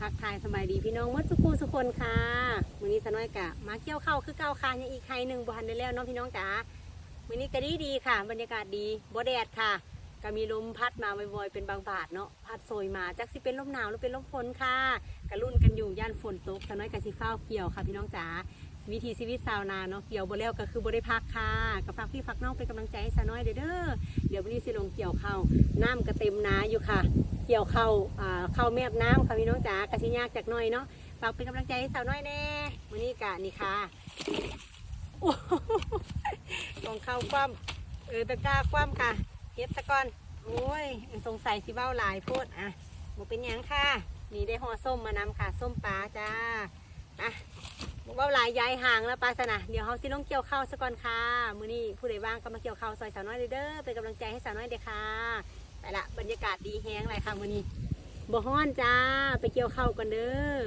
ทักทายสบายดีพี่น้องมดสุกูสุคนค่ะมื้อนี้สน้อยกะมาเกี่ยวข้าวคือเก่าค่ะยังอีกไข่หนึ่งบ่ทันได้แล้วเน้องพี่น้องจ๋ามื้อนี้ก็ดีค่ะบรรยากาศดีบ่แดดค่ะก็มีลมพัดมาบ่อยๆเป็นบางบาทเนาะพัดโซยมาจักสิเป็นลมหนาวหรือเป็นลมฝนค่ะกะรุ่นกันอยู่ย่านฝนตกสน้อยกะสิฟ้าวเกี่ยวค่ะพี่น้องจ๋าวิถีชีวิตชาวนาเนาะเกี่ยวบ่แล้วก็คือบ่ได้พักค่ะก็ฝากพี่ฝากน้องเป็นกำลังใจให้สน้อยเด้อเดี๋ยววันนี้สิลงเกี่ยวข้าวน้ำก็เต็มนาอยู่ค่ะเกี่ยวข้าวข้าวแมบน้ำค่ะพี่น้องจ๋ากะสิยากจากหน่อยเนาะฝากเป็นกำลังใจให้สาวน้อยแน่วันนี้กะนี่ค่ะโอ้ลองเข้าคว่ำตะกร้าคว่ำค่ะเก็บตะกอนโอ้ยสงสัยสิเบ้าหลายโพดอ่ะบ่เป็นหยังค่ะนี่ได้ห่อส้มมานำค่ะส้มปลาจ้าอ่ะเบ้าหลายย้ายห่างแล้วปลาสนะเดี๋ยวเขาสิลงเกี่ยวข้าวซะก่อนค่ะมื้อนี้ผู้ใดว่างก็มาเกี่ยวข้าวซอยสาวน้อยเด้อเป็นกำลังใจให้สาวน้อยเด้อค่ะไปละบรรยากาศดีแฮงเลยค่ะมื้อนี้บ่ฮ้อนจ้าไปเกี่ยวข้าวกันเด้อ